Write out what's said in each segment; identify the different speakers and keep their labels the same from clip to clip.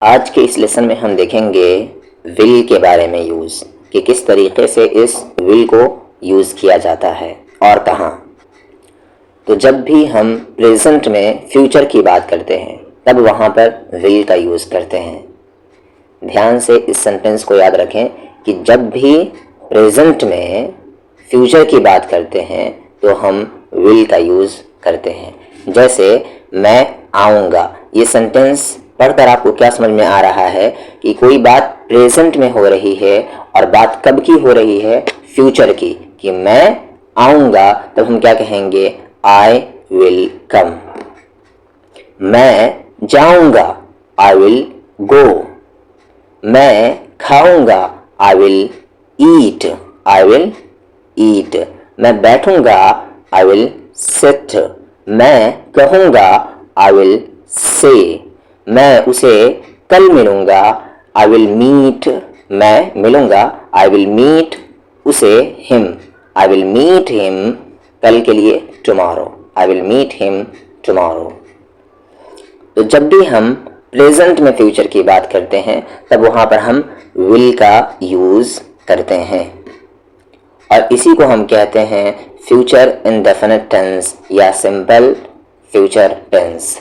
Speaker 1: आज के इस लेसन में हम देखेंगे विल के बारे में यूज़ कि किस तरीके से इस विल को यूज़ किया जाता है और कहाँ। तो जब भी हम प्रेजेंट में फ्यूचर की बात करते हैं तब वहाँ पर विल का यूज़ करते हैं। ध्यान से इस सेंटेंस को याद रखें कि जब भी प्रेजेंट में फ्यूचर की बात करते हैं तो हम विल का यूज़ करते हैं। जैसे मैं आऊँगा, ये सेंटेंस पढ़कर आपको क्या समझ में आ रहा है कि कोई बात प्रेजेंट में हो रही है और बात कब की हो रही है, फ्यूचर की, कि मैं आऊँगा तब हम क्या कहेंगे, आई विल कम। मैं जाऊँगा, आई विल गो। मैं खाऊँगा, I will eat, I will eat. मैं बैठूँगा, आई विल सिट। मैं कहूँगा, आई विल से। मैं उसे कल मिलूँगा, आई विल मीट। मैं मिलूँगा, आई विल मीट उसे, him. I will meet him, कल के लिए tomorrow, I will meet him tomorrow. तो जब भी हम प्रेजेंट में फ्यूचर की बात करते हैं तब वहाँ पर हम विल का यूज़ करते हैं और इसी को हम कहते हैं फ्यूचर इंडेफिनिट टेंस या सिंपल फ्यूचर टेंस।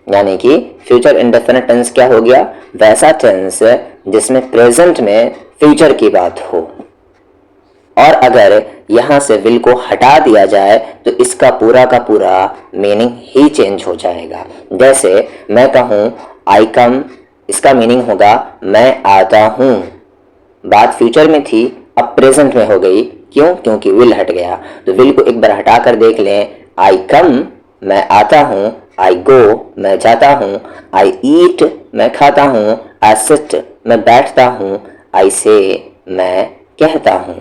Speaker 1: यानी कि फ्यूचर इंडेफिनिट टेंस क्या हो गया, वैसा टेंस जिसमें प्रेजेंट में फ्यूचर की बात हो और अगर यहाँ से विल को हटा दिया जाए तो इसका पूरा का पूरा मीनिंग ही चेंज हो जाएगा। जैसे मैं कहूँ आई कम, इसका मीनिंग होगा मैं आता हूँ। बात फ्यूचर में थी, अब प्रेजेंट में हो गई। क्यों? क्योंकि विल हट गया। तो विल को एक बार हटा कर देख लें, आई कम मैं आता हूँ, आई गो मैं जाता हूँ, आई ईट मैं खाता हूँ, आई सिट मैं बैठता हूँ, आई से मैं कहता हूँ।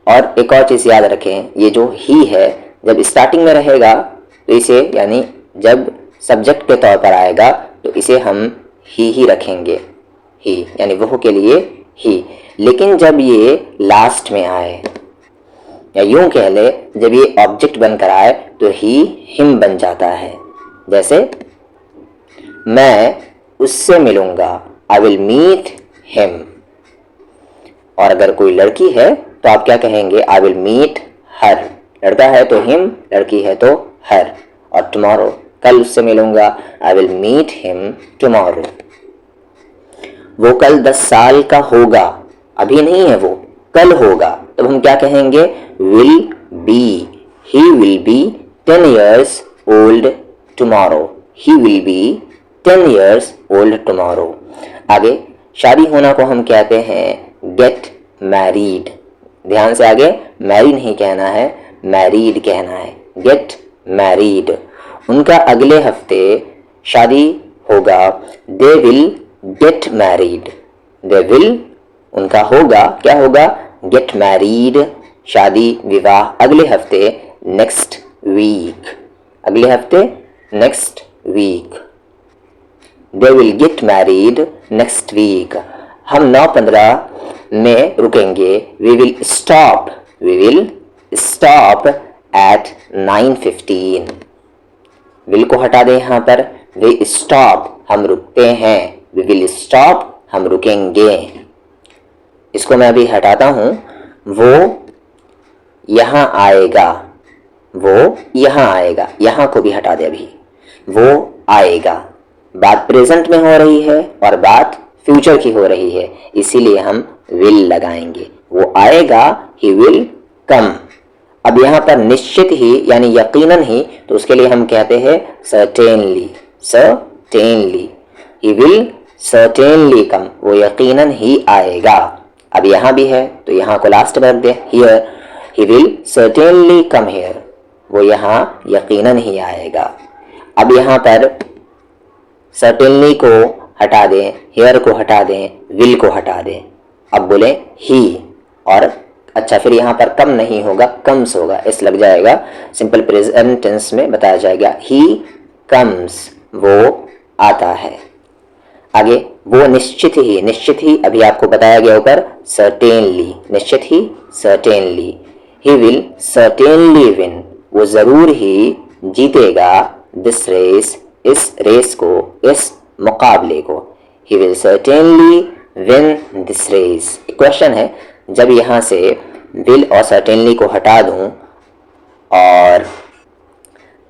Speaker 1: और एक और चीज़ याद रखें, ये जो ही है जब स्टार्टिंग में रहेगा तो इसे, यानी जब सब्जेक्ट के तौर पर आएगा तो इसे हम ही रखेंगे, ही यानी वह के लिए ही। लेकिन जब ये लास्ट में आए या यूं कह ले जब ये ऑब्जेक्ट बनकर आए तो ही हिम बन जाता है। जैसे मैं उससे मिलूंगा, आई विल मीट हिम। और अगर कोई लड़की है तो आप क्या कहेंगे, आई विल मीट हर। लड़का है तो हिम, लड़की है तो हर। और टुमारो कल उससे मिलूंगा, I will meet him tomorrow. वो कल 10 साल का होगा, अभी नहीं है वो, कल होगा, तब हम क्या कहेंगे, will be. He will B 10 years old tomorrow. He will be 10 years old tomorrow. आगे शादी होना को हम कहते हैं get married। ध्यान से आगे मैरी नहीं कहना है, मैरिड कहना है, get married। उनका अगले हफ्ते शादी होगा, they will get married। they will उनका होगा, क्या होगा, get married शादी विवाह अगले हफ्ते, नेक्स्ट वीक। अगले हफ्ते next week, they will get married next week. हम 9:15 में रुकेंगे, we will stop at 9:15। Will को हटा दें यहाँ पर, वी स्टॉप हम रुकते हैं, वी विल स्टॉप हम रुकेंगे। इसको मैं अभी हटाता हूँ, वो यहाँ आएगा, वो यहाँ आएगा, यहाँ को भी हटा दे अभी, वो आएगा। बात प्रेजेंट में हो रही है और बात फ्यूचर की हो रही है, इसीलिए हम विल लगाएंगे। वो आएगा, ही विल कम। अब यहाँ पर निश्चित ही यानी यकीनन ही, तो उसके लिए हम कहते हैं certainly. Certainly, he will certainly come, वो यकीनन ही आएगा। अब यहाँ भी है तो यहाँ को लास्ट में रख दे, here he will certainly come here, वो यहाँ यकीनन ही आएगा। अब यहाँ पर certainly को हटा दें, here को हटा दें, will को हटा दें, अब बोले he। और अच्छा फिर यहाँ पर कम नहीं होगा, comes होगा, इस लग जाएगा, सिंपल प्रेजेंट टेंस में बताया जाएगा, he comes वो आता है। आगे वो निश्चित ही अभी आपको बताया गया ऊपर, certainly निश्चित ही, certainly। He will certainly win, वो जरूर ही जीतेगा, this race इस रेस को, इस मुकाबले को। He will certainly win this race. Question है, जब यहाँ से विल और सर्टेनली को हटा दूँ और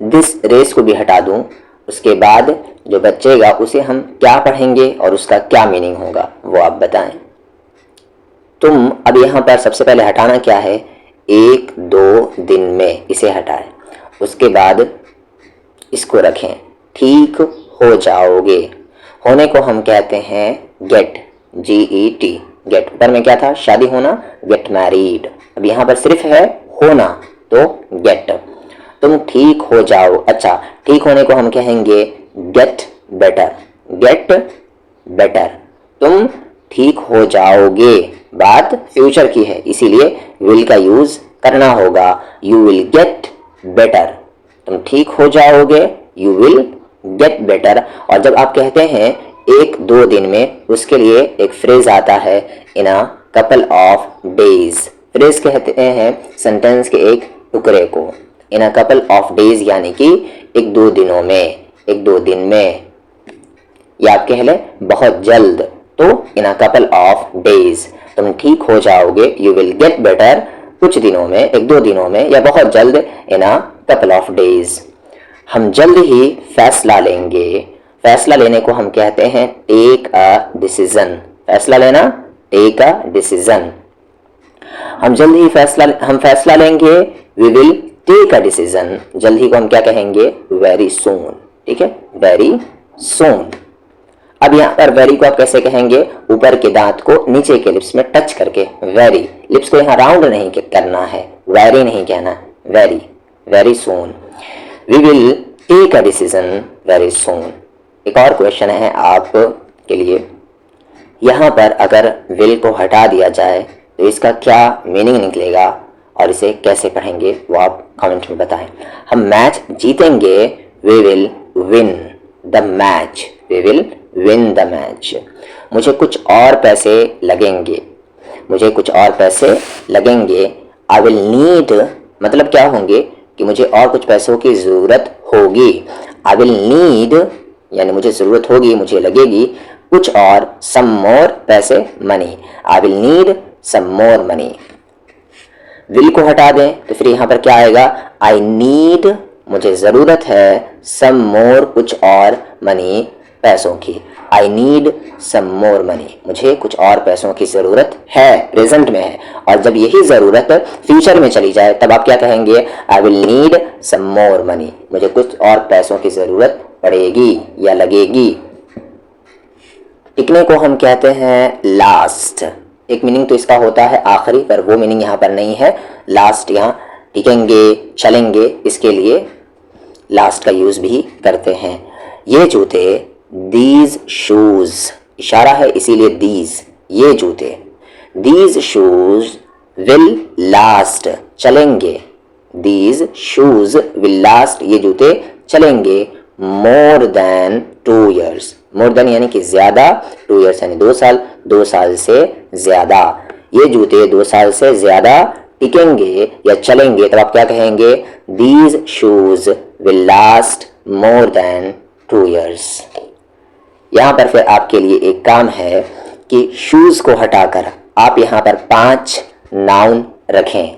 Speaker 1: दिस रेस को भी हटा दूँ, उसके बाद जो बचेगा उसे हम क्या पढ़ेंगे और उसका क्या मीनिंग होगा वो आप बताएं। तुम अब यहाँ पर सबसे पहले हटाना क्या है, 1-2 दिन में इसे हटाएं, उसके बाद इसको रखें, ठीक हो जाओगे। होने को हम कहते हैं गेट, GET, गेट। ऊपर में क्या था, शादी होना, गेट मैरिड। अब यहाँ पर सिर्फ है होना तो गेट। तुम ठीक हो जाओ, अच्छा ठीक होने को हम कहेंगे गेट बेटर, गेट बेटर। तुम ठीक हो जाओगे, बात फ्यूचर की है इसीलिए विल का यूज करना होगा। यू विल गेट बेटर, तुम ठीक हो जाओगे, यू विल गेट बेटर। और जब आप कहते हैं 1-2 दिन में, उसके लिए एक फ्रेज आता है, in a couple of days. Phrase कहते हैं सेंटेंस के एक टुकड़े को, in a couple of days यानी कि 1-2 दिनों में, 1-2 दिन में, या आप कह लें बहुत जल्द, तो इन अ कपल ऑफ डेज। तुम ठीक हो जाओगे, यू विल गेट बेटर, कुछ दिनों में, 1-2 दिनों में, या बहुत जल्द, इन अ कपल ऑफ डेज। हम जल्द ही फैसला लेंगे। फैसला लेने को हम कहते हैं टेक अ डिसीजन। फैसला लेना, टेक अ डिसीजन। हम जल्द ही फैसला लेंगे, we will take a decision. जल्द ही को हम क्या कहेंगे, वेरी सून। ठीक है, वेरी सून। अब यहाँ पर वेरी को आप कैसे कहेंगे, ऊपर के दांत को नीचे के लिप्स में टच करके, वेरी। लिप्स को यहाँ राउंड नहीं करना है, वेरी नहीं कहना, very, very soon. We will take a decision very soon. एक और क्वेश्चन है आप के लिए, यहाँ पर अगर विल को हटा दिया जाए तो इसका क्या मीनिंग निकलेगा और इसे कैसे पढ़ेंगे वो आप कमेंट में बताएं। हम मैच जीतेंगे, we will win the match, we will win the match. मुझे कुछ और पैसे लगेंगे, मुझे कुछ और पैसे लगेंगे। आई विल नीड, मतलब क्या होंगे कि मुझे और कुछ पैसों की ज़रूरत होगी। आई विल नीड यानी मुझे ज़रूरत होगी, मुझे लगेगी कुछ और, सम मोर पैसे, money. I will need some more money. Will को हटा दें तो फिर यहाँ पर क्या आएगा, आई नीड, मुझे ज़रूरत है, सम मोर, कुछ और, मनी, पैसों की। I need some more money, मुझे कुछ और पैसों की ज़रूरत है, प्रेजेंट में है। और जब यही ज़रूरत फ्यूचर में चली जाए तब आप क्या कहेंगे, I will need some more money, मुझे कुछ और पैसों की ज़रूरत पड़ेगी या लगेगी। टिकने को हम कहते हैं लास्ट। एक मीनिंग तो इसका होता है आखिरी, पर वो मीनिंग यहाँ पर नहीं है। लास्ट यहाँ टिकेंगे, चलेंगे, इसके लिए लास्ट का यूज़ भी करते हैं। ये जूते, दीज शूज, इशारा है इसीलिए दीज, ये जूते, दीज शूज विल लास्ट, चलेंगे, दीज शूज विल लास्ट, ये जूते चलेंगे, more than 2 years। More than यानी कि ज्यादा, 2 years यानी 2 साल, 2 साल से ज्यादा। ये जूते 2 साल से ज्यादा टिकेंगे या चलेंगे, तब आप क्या कहेंगे, these shoes will last more than 2 years। यहाँ पर फिर आपके लिए एक काम है कि शूज को हटाकर आप यहाँ पर 5 नाउन रखें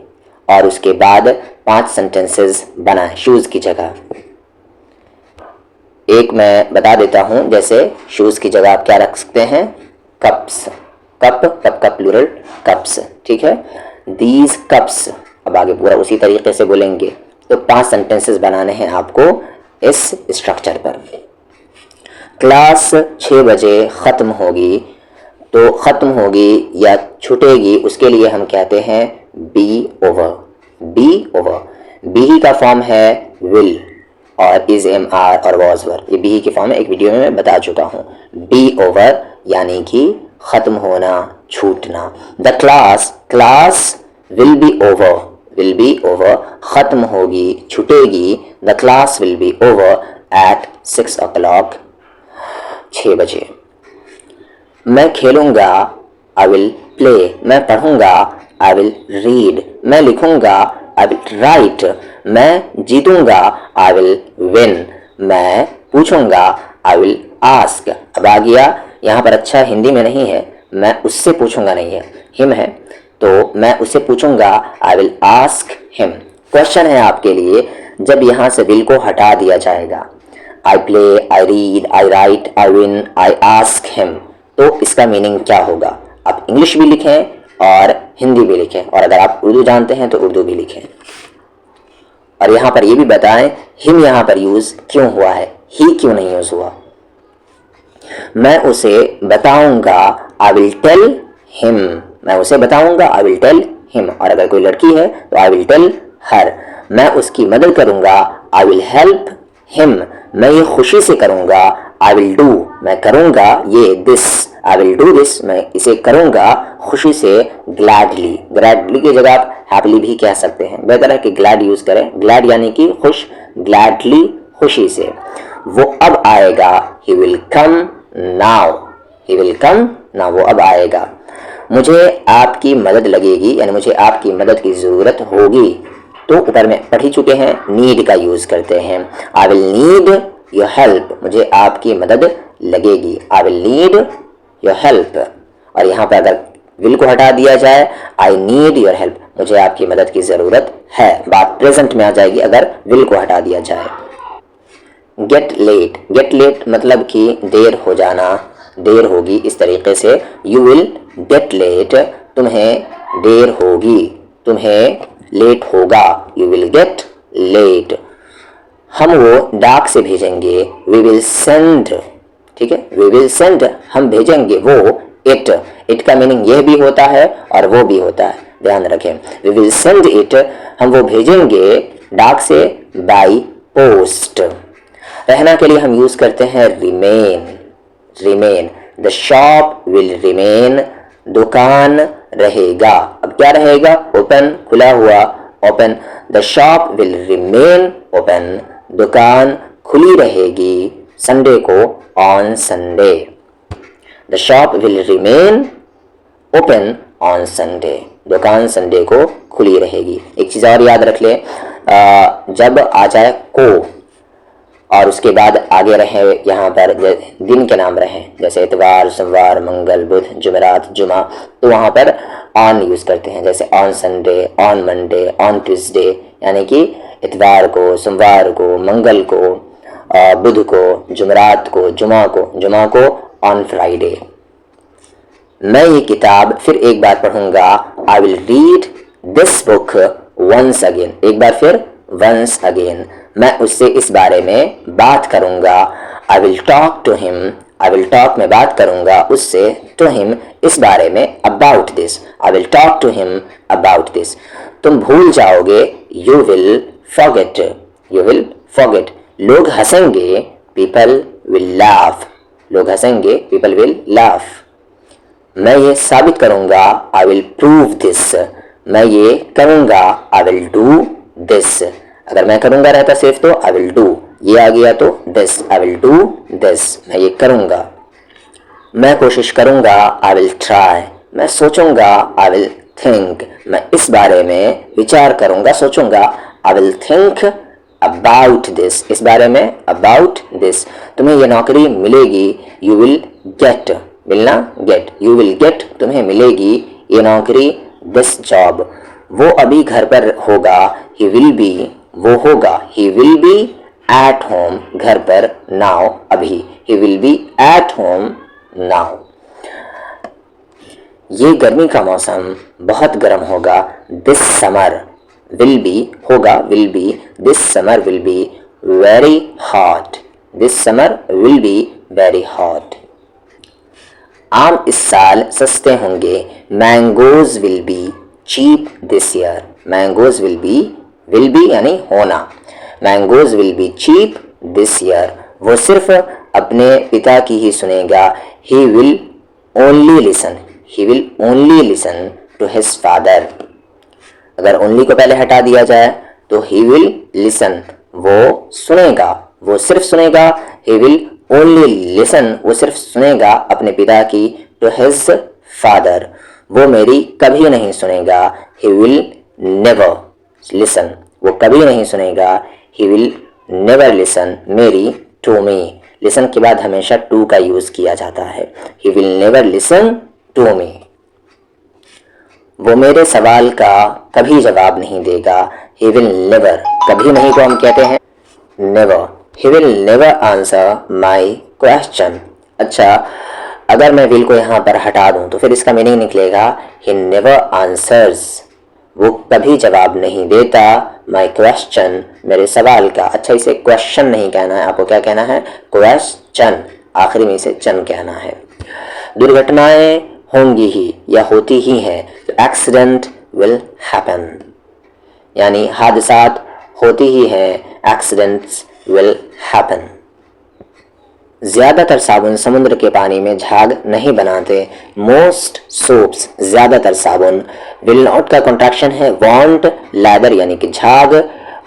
Speaker 1: और उसके बाद 5 सेंटेंसेस बनाएं शूज की जगह। एक मैं बता देता हूं, जैसे शूज की जगह आप क्या रख सकते हैं, कप्स, कप, कप का प्लूरल कप्स, ठीक है। दीज कप्स, अब आगे पूरा उसी तरीके से बोलेंगे। तो 5 सेंटेंसेस बनाने हैं आपको इस स्ट्रक्चर पर। क्लास 6 बजे ख़त्म होगी, तो ख़त्म होगी या छूटेगी उसके लिए हम कहते हैं be over, be over. Be का फॉर्म है विल और इज, एम, आर और वॉज वर, ये बी के फॉर्म में एक वीडियो में मैं बता चुका हूँ। बी ओवर यानी कि ख़त्म होना, छूटना। The class, class will be over, will be over, ख़त्म होगी, छूटेगी। The class will be over at 6 o'clock, 6 बजे। मैं खेलूँगा, आई विल प्ले। मैं पढ़ूँगा, आई विल रीड। मैं लिखूँगा, आई विल राइट। मैं जीतूँगा, आई विल विन। मैं पूछूंगा आई विल आस्क। अब आ गया यहाँ पर, अच्छा हिंदी में नहीं है, मैं उससे पूछूंगा नहीं है, हिम है, तो मैं उससे पूछूंगा I will ask him. Question है आपके लिए, जब यहाँ से विल को हटा दिया जाएगा, I play, I read, I right, I win, I ask him, तो इसका मीनिंग क्या होगा? आप इंग्लिश भी लिखें और हिंदी भी लिखें, और अगर आप उर्दू जानते हैं तो उर्दू भी लिखें। और यहाँ पर ये भी बताएं हिम यहाँ पर यूज क्यों हुआ है, ही क्यों नहीं यूज हुआ? मैं उसे बताऊंगा आई विल टेल हिम, मैं उसे बताऊंगा आई विल टेल हिम। और अगर कोई लड़की है तो आई विल टेल हर। मैं उसकी मदद करूंगा आई विल हेल्प हिम, मैं ये खुशी से करूंगा आई विल डू, मैं करूंगा ये this, I will do this, मैं इसे करूंगा खुशी से, ग्लैडली। ग्लैडली की जगह आप हैप्पीली भी कह सकते हैं, बेहतर है कि ग्लैड यूज करें, ग्लैड यानी कि खुश, ग्लैडली खुशी से। वो अब आएगा, he will come now, he will come now, वो अब आएगा। मुझे आपकी मदद लगेगी, यानी मुझे आपकी मदद की ज़रूरत होगी, तो ऊपर में पढ़ ही चुके हैं, नीड का यूज़ करते हैं। आई विल नीड योर हेल्प, मुझे आपकी मदद लगेगी, आई विल नीड योर हेल्प। और यहाँ पर अगर विल को हटा दिया जाए, आई नीड योर हेल्प, मुझे आपकी मदद की ज़रूरत है, बात प्रेजेंट में आ जाएगी अगर विल को हटा दिया जाए। गेट लेट, गेट लेट मतलब कि देर हो जाना, देर होगी, इस तरीके से यू विल गेट लेट, तुम्हें देर होगी, तुम्हें लेट होगा, यू विल गेट लेट। हम वो डाक से भेजेंगे, वी विल सेंड, ठीक है, वी विल सेंड, हम भेजेंगे वो, इट, इट का मीनिंग यह भी होता है और वो भी होता है, ध्यान रखें। वी विल सेंड इट, हम वो भेजेंगे डाक से, बाई पोस्ट। रहना के लिए हम यूज करते हैं remain, remain, the shop will remain, दुकान रहेगा। अब क्या रहेगा? ओपन, खुला हुआ, open, the shop will remain open, दुकान खुली रहेगी संडे को, on Sunday, the shop will remain open on Sunday, दुकान संडे को खुली रहेगी। एक चीज़ और याद रख ले, जब आ जाए को और उसके बाद आगे रहे यहाँ पर दिन के नाम रहे, जैसे इतवार, सोमवार, मंगल, बुध, जुमेरात, जुमा, तो वहाँ पर ऑन यूज़ करते हैं, जैसे on Sunday, on Monday, on Tuesday, यानी कि इतवार को, सोमवार को, मंगल को, बुध को, जुमेरात को, जुमा को ऑन फ्राइडे। मैं ये किताब फिर एक बार पढ़ूंगा, I will read this book once again, एक बार फिर वंस अगेन। मैं उससे इस बारे में बात करूंगा, I will talk to him, I will talk में बात करूंगा उससे, टू हिम इस बारे में, about this, I will talk to him about this. तुम भूल जाओगे, you will forget, you will forget. लोग हंसेंगे, पीपल विल लाफ, लोग हंसेंगे, पीपल विल लाफ। मैं ये साबित करूंगा, आई विल प्रूव दिस, मैं ये करूंगा, आई विल डू दिस। अगर मैं करूंगा रहता सिर्फ तो आई विल डू, ये आ गया तो this, I will do this, मैं ये करूंगा। मैं कोशिश करूंगा, आई विल ट्राई, मैं सोचूंगा, आई विल थिंक, मैं इस बारे में विचार करूंगा, सोचूंगा, I will think about this, इस बारे में, अबाउट दिस। तुम्हें ये नौकरी मिलेगी, यू विल गेट, मिलना गेट, यू विल गेट, तुम्हें मिलेगी ये नौकरी, दिस जॉब। वो अभी घर पर होगा, ही विल बी, वो होगा, he will be at home, घर पर, नाउ अभी, he will be at home now. ये गर्मी का मौसम बहुत गर्म होगा, दिस समर विल बी, होगा will be, this summer will be very hot, this summer will be very hot. आम इस साल सस्ते होंगे, mangoes will be cheap this year, mangoes will be यानी होना, mangoes will be cheap this year. वो सिर्फ अपने पिता की ही सुनेगा, he will only listen, he will only listen to his father. अगर ओनली को पहले हटा दिया जाए तो ही विल लिसन, वो सुनेगा, वो सिर्फ सुनेगा, ही विल ओनली लिसन, वो सिर्फ सुनेगा अपने पिता की, टू हिज फादर, वो मेरी कभी नहीं सुनेगा, ही विल नेवर लिसन, वो कभी नहीं सुनेगा, ही विल नेवर लिसन मेरी टू मी। लिसन के बाद हमेशा टू का यूज किया जाता है। He will never listen to me. वो मेरे सवाल का कभी जवाब नहीं देगा। ही विल नेवर, कभी नहीं को हम कहते हैं never. He will never answer my question. अच्छा, अगर मैं विल को यहाँ पर हटा दूँ तो फिर इसका मीनिंग निकलेगा ही नेवर आंसर्स, वो कभी जवाब नहीं देता माई क्वेश्चन, मेरे सवाल का। अच्छा, इसे क्वेश्चन नहीं कहना है, आपको क्या कहना है? क्वेश्चन, आखिरी में इसे चन कहना है। दुर्घटनाएं होंगी ही या होती ही हैं, तो एक्सीडेंट विल हैपन, यानी हादसात होती ही हैं, एक्सीडेंट्स विल हैपन। ज़्यादातर साबुन समुद्र के पानी में झाग नहीं बनाते। मोस्ट सोप्स, ज़्यादातर साबुन। विल नॉट का कॉन्ट्रैक्शन है वॉन्ट लैदर, यानी कि झाग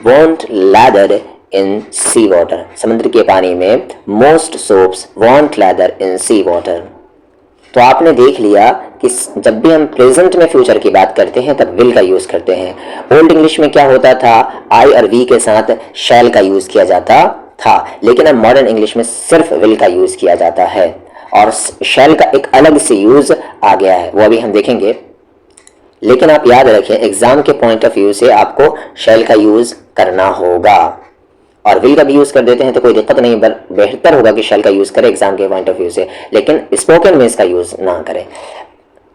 Speaker 1: वॉन्ट लैदर इन सी वाटर। समुद्र के पानी में मोस्ट सोप्स वॉन्ट लैदर इन सी वाटर। तो आपने देख लिया कि जब भी हम प्रेजेंट में फ्यूचर की बात करते हैं तब विल का यूज़ करते हैं। ओल्ड इंग्लिश में क्या होता था? आई और वी के साथ शैल का यूज़ किया जाता था, लेकिन अब मॉडर्न इंग्लिश में सिर्फ विल का यूज़ किया जाता है और शैल का एक अलग से यूज़ आ गया है, वो अभी हम देखेंगे। लेकिन आप याद रखें, एग्जाम के पॉइंट ऑफ व्यू से आपको शैल का यूज़ करना होगा, और विल का भी यूज़ कर देते हैं तो कोई दिक्कत नहीं, बेहतर होगा कि शैल का यूज़ करें एग्जाम के पॉइंट ऑफ व्यू से, लेकिन स्पोकन में इसका यूज़ ना करें।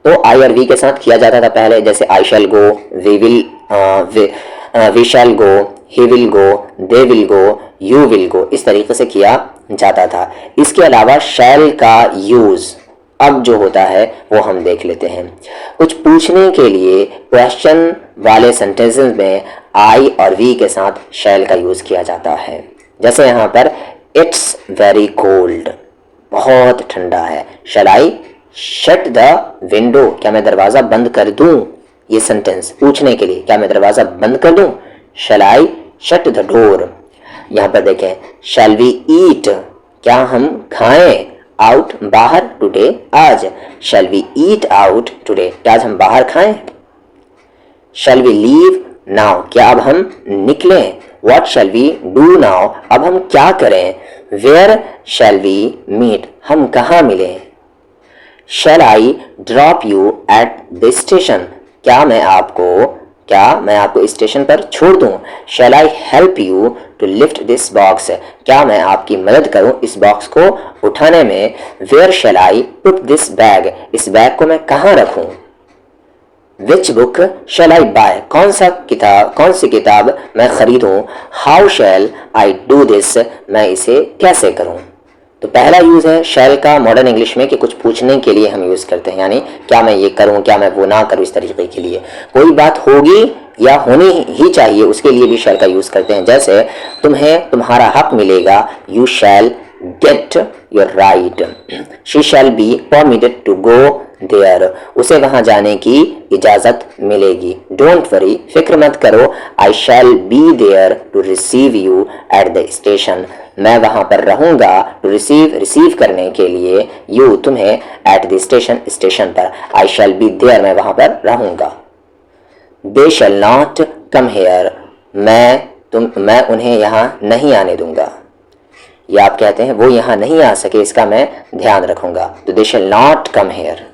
Speaker 1: तो आई और वी के साथ किया जाता था पहले, जैसे I shall go, we shall go, he will go, they will go, you will go, इस तरीके से किया जाता था। इसके अलावा शैल का यूज़ अब जो होता है वो हम देख लेते हैं। कुछ पूछने के लिए क्वेश्चन वाले सेंटेंसेस में आई और वी के साथ शैल का यूज़ किया जाता है। जैसे यहाँ पर इट्स वेरी कोल्ड, बहुत ठंडा है। शैल आई शट द विंडो, क्या मैं दरवाज़ा बंद कर दूँ? ये सेंटेंस पूछने के लिए, क्या मैं दरवाज़ा बंद कर दूँ? शैल आई शट द डोर। यहाँ पर देखें, शैल वी ईट, क्या हम खाएं? आउट, बाहर, टुडे, आज। Shall we eat out today, क्या आज हम बाहर खाएं? शैल वी लीव नाउ, क्या अब हम निकलें? What shall we do now, अब हम क्या करें? वेयर शैल वी मीट, हम कहाँ मिलें? Shall I drop you at the station, क्या मैं आपको स्टेशन पर छोड़ दूं? Shall I help you to lift this box, क्या मैं आपकी मदद करूं इस बॉक्स को उठाने में? Where shall I put this bag, इस बैग को मैं कहाँ रखूं? Which book shell I bye, कौन सी किताब मैं खरीदूं? How shell I do this, मैं इसे कैसे करूं? तो पहला यूज़ है शैल का मॉडर्न इंग्लिश में कि कुछ पूछने के लिए हम यूज़ करते हैं, यानी क्या मैं ये करूं, क्या मैं वो ना करूं, इस तरीके के लिए। कोई बात होगी या होनी ही चाहिए उसके लिए भी शैल का यूज़ करते हैं। जैसे तुम्हें तुम्हारा हक मिलेगा, you shall get your right. She shall be permitted to go there, उसे वहाँ जाने की इजाज़त मिलेगी। डोंट वरी, फिक्र मत करो, I shall be there to receive you at the station, मैं वहाँ पर रहूँगा टू रिसीव करने के लिए यू तुम्हें एट द स्टेशन पर। आई शैल बी देयर, मैं वहाँ पर रहूँगा। दे शैल नॉट कम हेयर, मैं उन्हें यहाँ नहीं आने दूंगा। या आप कहते हैं वो यहाँ नहीं आ सके, इसका मैं ध्यान रखूँगा, तो दे शैल नॉट कम हेयर।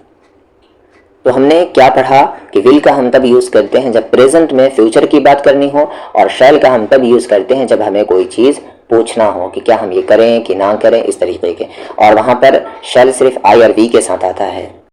Speaker 1: तो हमने क्या पढ़ा कि विल का हम तब यूज़ करते हैं जब प्रेजेंट में फ्यूचर की बात करनी हो, और शैल का हम तब यूज़ करते हैं जब हमें कोई चीज़ पूछना हो कि क्या हम ये करें कि ना करें, इस तरीके के। और वहाँ पर शैल सिर्फ आई और वी के साथ आता है।